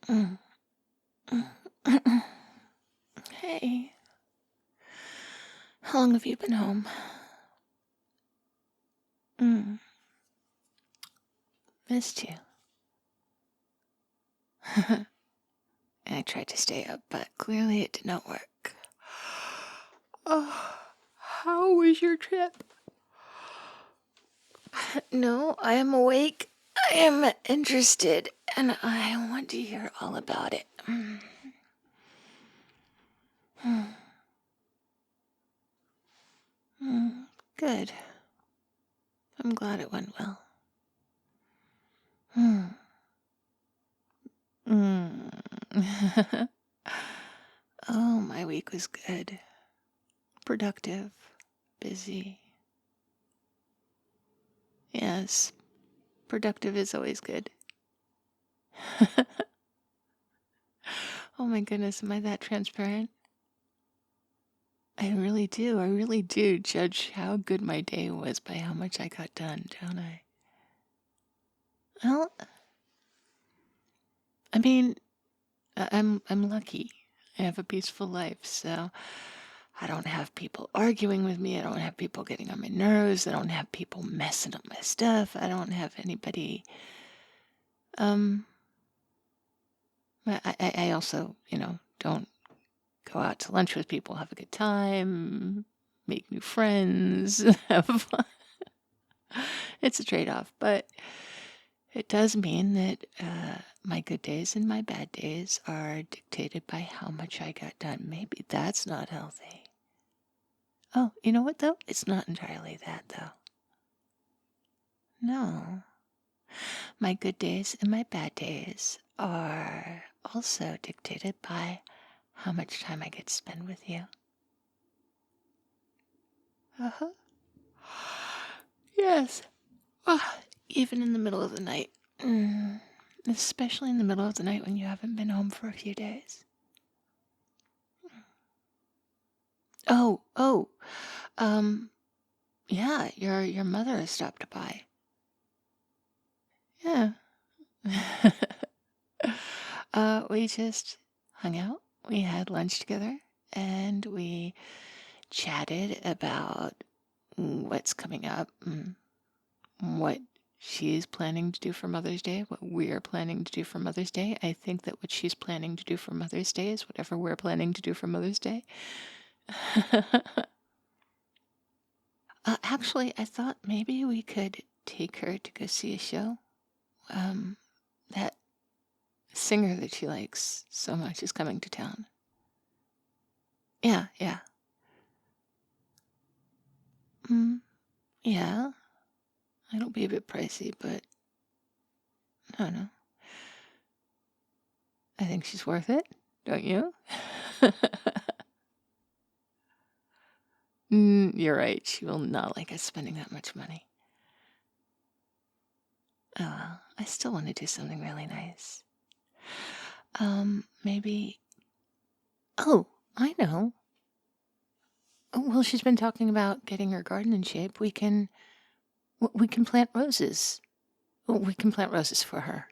Mm. Hey, how long have you been home? Mm, missed you. I tried to stay up, but clearly it did not work. Oh, how was your trip? No, I am awake. I am interested, and I want to hear all about it. Good. I'm glad it went well. Oh, my week was good. Productive. Busy. Yes, productive is always good. Oh my goodness, am I that transparent? I really do. I really do judge how good my day was by how much I got done, don't I? Well, I mean, I'm lucky. I have a peaceful life, so I don't have people arguing with me. I don't have people getting on my nerves. I don't have people messing up my stuff. I don't have anybody. Um, I also, don't go out to lunch with people, have a good time, make new friends, have fun. It's a trade-off, but it does mean that my good days and my bad days are dictated by how much I got done. Maybe that's not healthy. Oh, you know what, though? It's not entirely that, though. No. My good days and my bad days are also dictated by how much time I get to spend with you. Uh-huh. Yes. Even in the middle of the night. Especially in the middle of the night when you haven't been home for a few days. Oh, yeah, your mother has stopped by. Yeah. We just hung out. We had lunch together, and we chatted about what's coming up, what she's planning to do for Mother's Day, what we're planning to do for Mother's Day. I think that what she's planning to do for Mother's Day is whatever we're planning to do for Mother's Day. Actually, I thought maybe we could take her to go see a show. That singer that she likes so much is coming to town. Yeah, yeah. Yeah. It'll be a bit pricey, but I don't know. I think she's worth it, don't you? You're right. She will not like us spending that much money. Oh, well, I still want to do something really nice. Maybe. Oh, I know. Oh, well, she's been talking about getting her garden in shape. We can plant roses. We can plant roses for her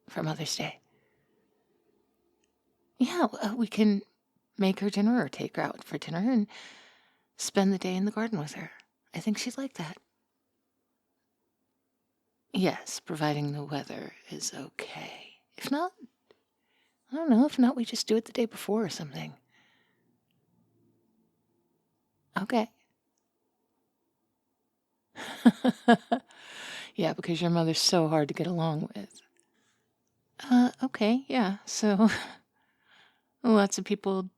for Mother's Day. Yeah, we can make her dinner or take her out for dinner and spend the day in the garden with her. I think she'd like that. Yes, providing the weather is okay. If not, I don't know. If not, we just do it the day before or something. Okay. Yeah, because your mother's so hard to get along with. Okay, yeah. So lots of people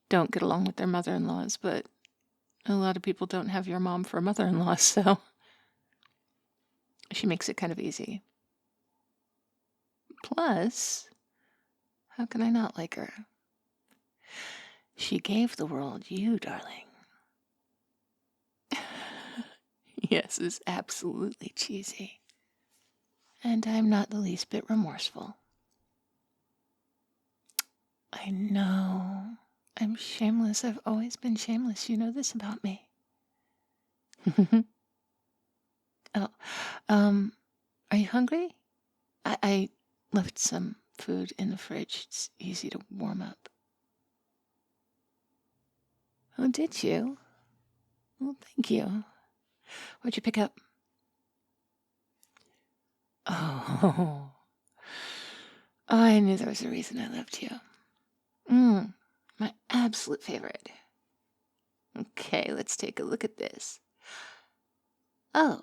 don't get along with their mother-in-laws, but a lot of people don't have your mom for a mother-in-law, so she makes it kind of easy. Plus, how can I not like her? She gave the world you, darling. Yes, it's absolutely cheesy. And I'm not the least bit remorseful. I know. I'm shameless. I've always been shameless. You know this about me. Oh, are you hungry? I left some food in the fridge. It's easy to warm up. Oh, did you? Well, thank you. What'd you pick up? Oh, I knew there was a reason I loved you. My absolute favorite. Okay, let's take a look at this. Oh.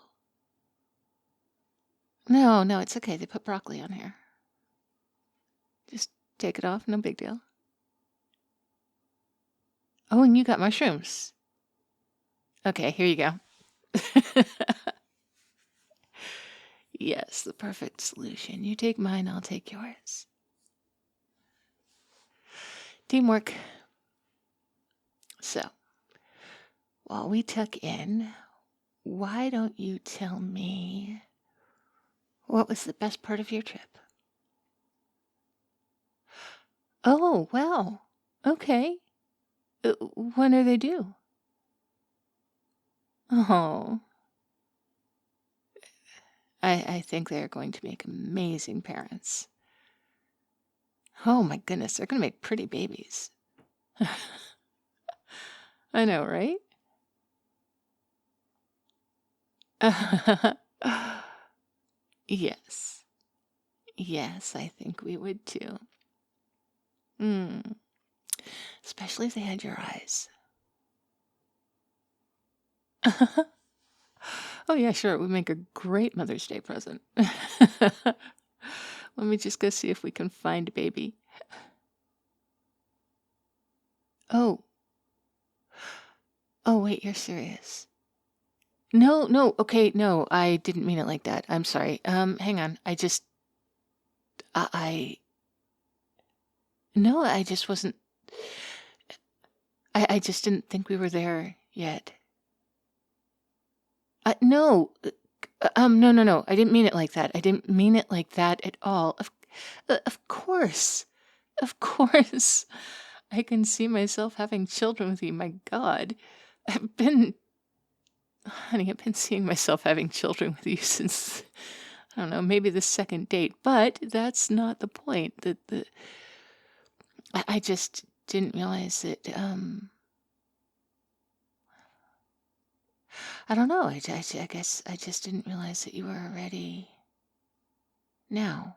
No, it's okay. They put broccoli on here. Just take it off, no big deal. Oh, and you got mushrooms. Okay, here you go. Yes, the perfect solution. You take mine, I'll take yours. Teamwork. So, while we tuck in, why don't you tell me what was the best part of your trip? Oh, wow. Okay. When are they due? Oh, I think they're going to make amazing parents. Oh my goodness, they're going to make pretty babies. I know, right? Yes. Yes, I think we would too. Especially if they had your eyes. Oh, yeah, sure. It would make a great Mother's Day present. Let me just go see if we can find a baby. Oh. Oh, wait, you're serious. No, okay, no, I didn't mean it like that. I'm sorry. Hang on. I just wasn't. I just didn't think we were there yet. No. No. I didn't mean it like that. I didn't mean it like that at all. Of course. Of course. I can see myself having children with you. My God. Honey, I've been seeing myself having children with you since, I don't know, maybe the second date. But that's not the point. I just didn't realize that, I don't know. I guess I just didn't realize that you were ready now.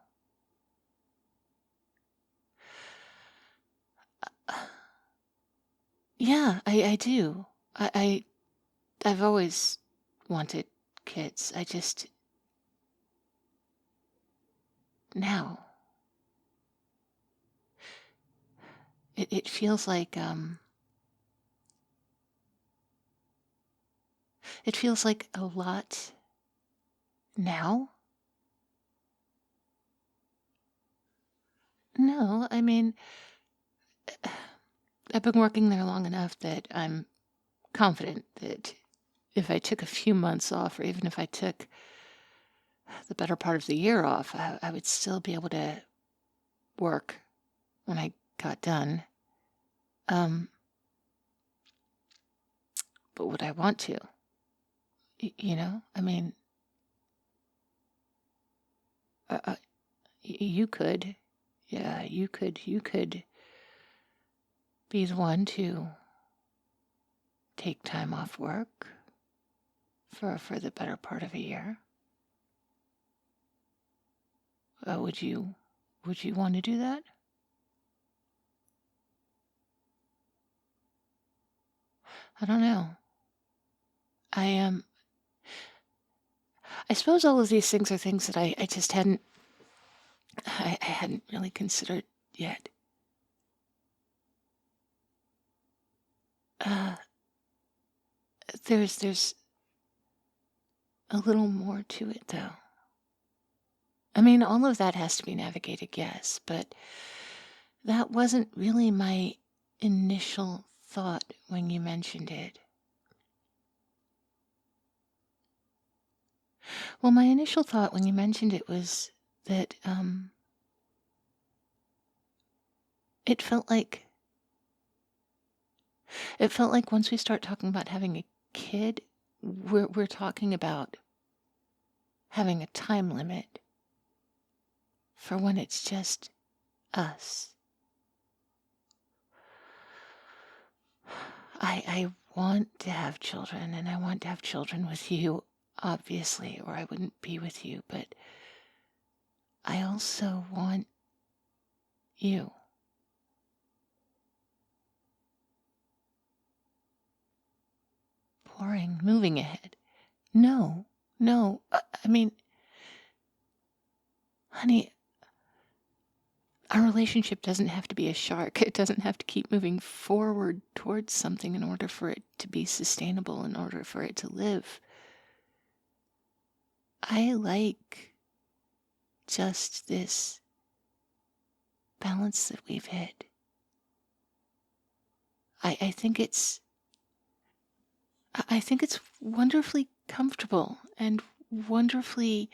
Yeah, I do. I've always wanted kids. I just, now. It feels like, it feels like a lot now. No, I mean, I've been working there long enough that I'm confident that if I took a few months off, or even if I took the better part of the year off, I would still be able to work when I got done. But would I want to? I mean, you could. Yeah, you could be the one to take time off work for the better part of a year. Would you want to do that? I don't know. I suppose all of these things are things that I just hadn't I hadn't really considered yet. There's a little more to it, though. I mean, all of that has to be navigated, yes, but that wasn't really my initial thought when you mentioned it. Well, my initial thought when you mentioned it was that it felt like once we start talking about having a kid, we're talking about having a time limit for when it's just us. I want to have children, and I want to have children with you, obviously, or I wouldn't be with you, but I also want you. Boring, moving ahead. No, no, I mean, honey, our relationship doesn't have to be a shark. It doesn't have to keep moving forward towards something in order for it to be sustainable, in order for it to live. I like just this balance that we've hit. I think it's wonderfully comfortable and wonderfully,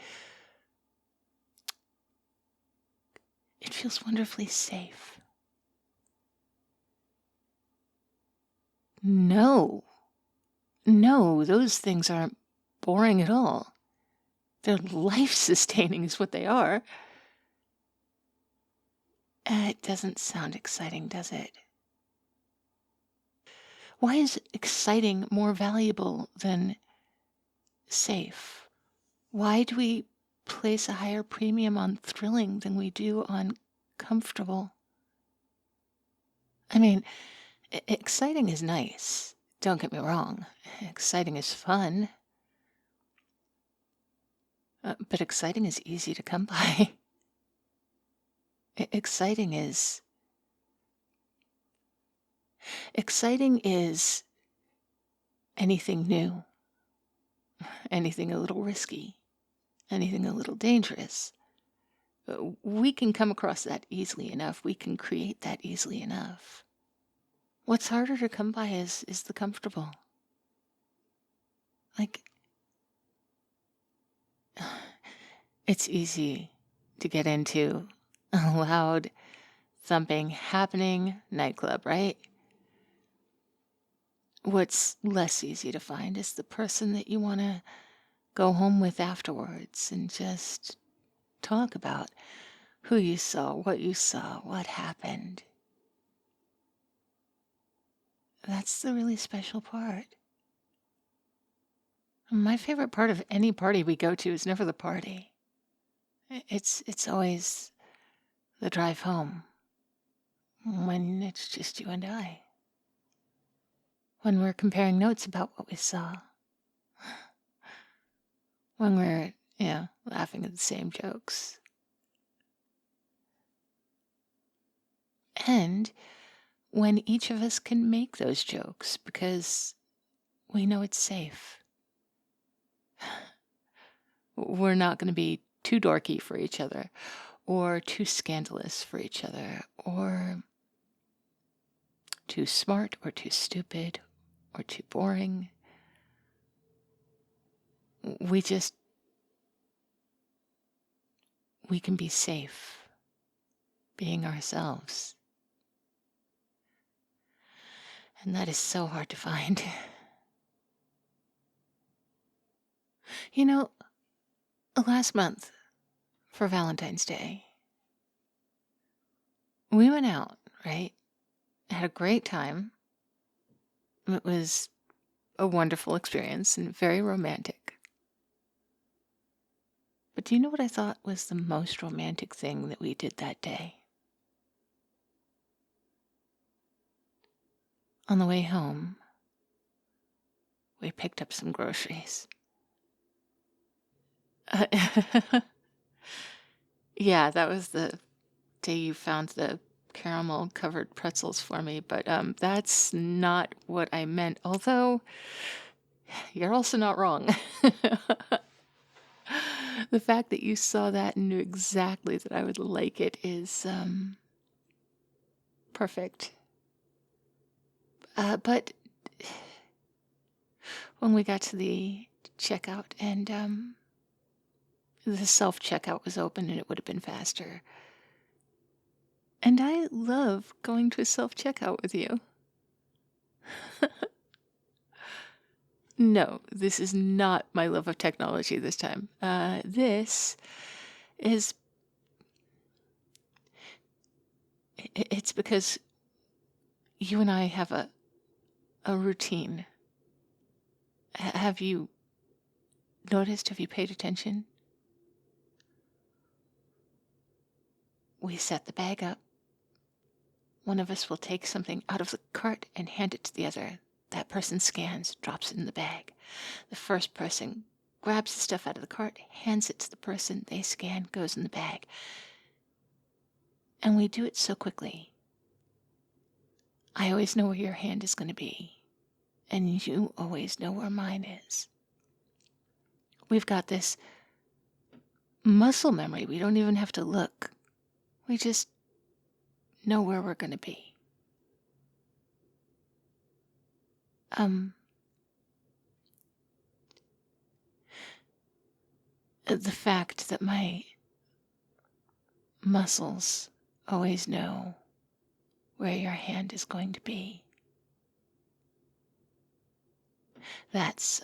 it feels wonderfully safe. No, those things aren't boring at all. They're life-sustaining is what they are. It doesn't sound exciting, does it? Why is exciting more valuable than safe? Why do we place a higher premium on thrilling than we do on comfortable? I mean, exciting is nice. Don't get me wrong. Exciting is fun. But exciting is easy to come by. Exciting is anything new, anything a little risky, anything a little dangerous. We can come across that easily enough. We can create that easily enough. What's harder to come by is the comfortable. Like, it's easy to get into a loud, thumping, happening nightclub, right? What's less easy to find is the person that you want to go home with afterwards and just talk about who you saw, what happened. That's the really special part. My favorite part of any party we go to is never the party. It's always the drive home, when it's just you and I. When we're comparing notes about what we saw. When we're, laughing at the same jokes. And when each of us can make those jokes because we know it's safe. We're not going to be too dorky for each other, or too scandalous for each other, or too smart, or too stupid, or too boring. We can be safe being ourselves. And that is so hard to find. Last month, for Valentine's Day, we went out, right? Had a great time. It was a wonderful experience and very romantic. But do you know what I thought was the most romantic thing that we did that day? On the way home, we picked up some groceries. Yeah, that was the day you found the caramel-covered pretzels for me, but that's not what I meant. Although, you're also not wrong. The fact that you saw that and knew exactly that I would like it is perfect. But when we got to the checkout and the self-checkout was open and it would have been faster. And I love going to a self-checkout with you. No, this is not my love of technology this time. This is It's because you and I have a routine. Have you noticed? Have you paid attention? We set the bag up. One of us will take something out of the cart and hand it to the other. That person scans, drops it in the bag. The first person grabs the stuff out of the cart, hands it to the person, they scan, goes in the bag. And we do it so quickly. I always know where your hand is going to be, and you always know where mine is. We've got this muscle memory. We don't even have to look. We just know where we're going to be. The fact that my muscles always know where your hand is going to be. That's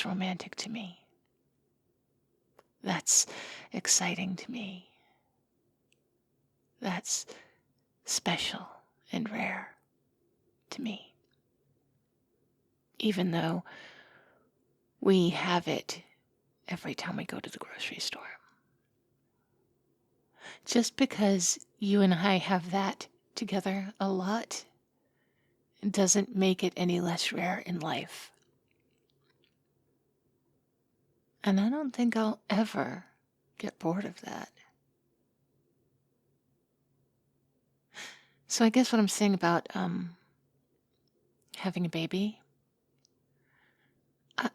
romantic to me. That's exciting to me. That's special and rare to me. Even though we have it every time we go to the grocery store. Just because you and I have that together a lot doesn't make it any less rare in life. And I don't think I'll ever get bored of that. So I guess what I'm saying about having a baby,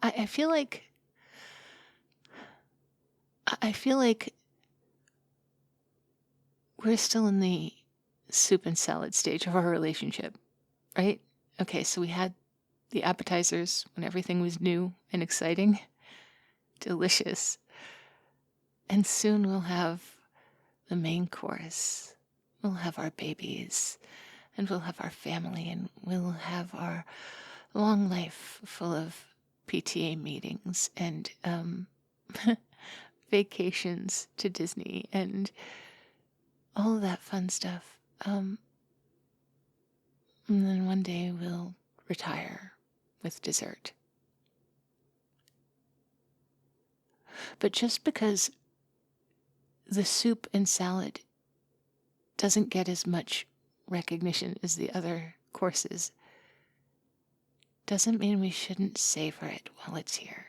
I feel like we're still in the soup and salad stage of our relationship, right? Okay, so we had the appetizers when everything was new and exciting, delicious. And soon we'll have the main course. We'll have our babies, and we'll have our family, and we'll have our long life full of PTA meetings and vacations to Disney and all of that fun stuff. And then one day we'll retire with dessert. But just because the soup and salad doesn't get as much recognition as the other courses doesn't mean we shouldn't savor it while it's here.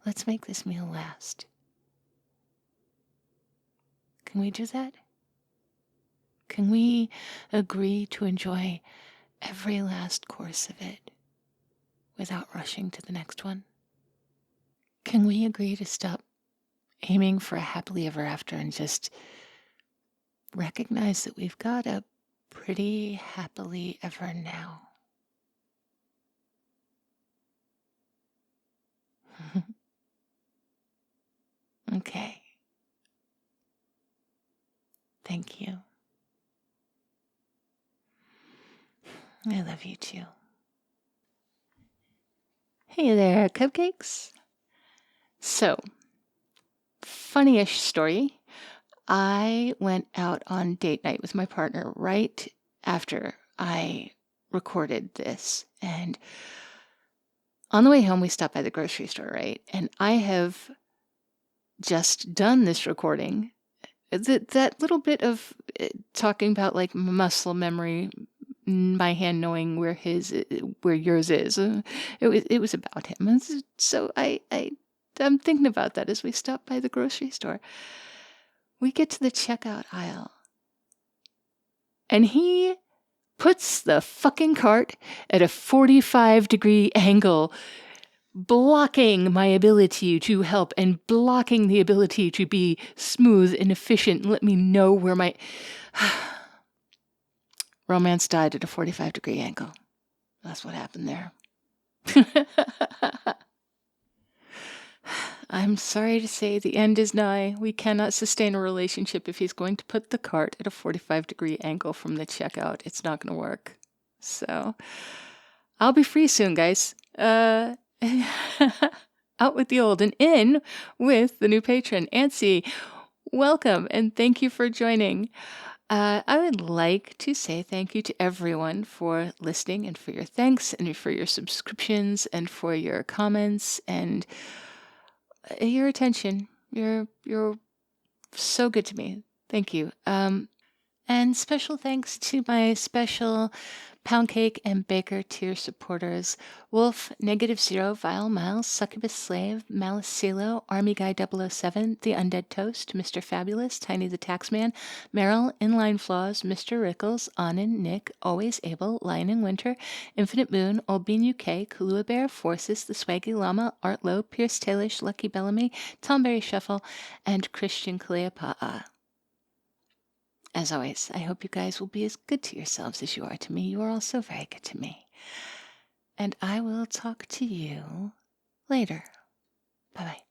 Let's make this meal last. Can we do that? Can we agree to enjoy every last course of it without rushing to the next one? Can we agree to stop aiming for a happily ever after and just recognize that we've got a pretty happily ever now? Okay. Thank you. I love you too. Hey there, cupcakes. So, funny-ish story. I went out on date night with my partner right after I recorded this. And on the way home, we stopped by the grocery store, right? And I have just done this recording. That little bit of talking about like muscle memory, my hand knowing where yours is. It was about him. So I'm thinking about that as we stop by the grocery store. We get to the checkout aisle, and he puts the fucking cart at a 45-degree angle, blocking my ability to help and blocking the ability to be smooth and efficient and let me know where my romance died at a 45-degree angle. That's what happened there. I'm sorry to say the end is nigh. We cannot sustain a relationship if he's going to put the cart at a 45-degree angle from the checkout. It's not going to work. So, I'll be free soon, guys. out with the old and in with the new patron, Ansi. Welcome and thank you for joining. I would like to say thank you to everyone for listening and for your thanks and for your subscriptions and for your comments and your attention. You're so good to me. Thank you. And special thanks to my special Pound Cake and Baker tier supporters: Wolf, -0, Vile Miles, Succubus Slave, Malice Silo, Army Guy 007, The Undead Toast, Mr. Fabulous, Tiny the Taxman, Meryl, Inline Flaws, Mr. Rickles, Anin, Nick, Always Able, Lion in Winter, Infinite Moon, Old Bean UK, Kahlua Bear, Forces, The Swaggy Llama, Art Low, Pierce Tailish, Lucky Bellamy, Tomberry Shuffle, and Christian Cleopatra. As always, I hope you guys will be as good to yourselves as you are to me. You are all so very good to me. And I will talk to you later. Bye-bye.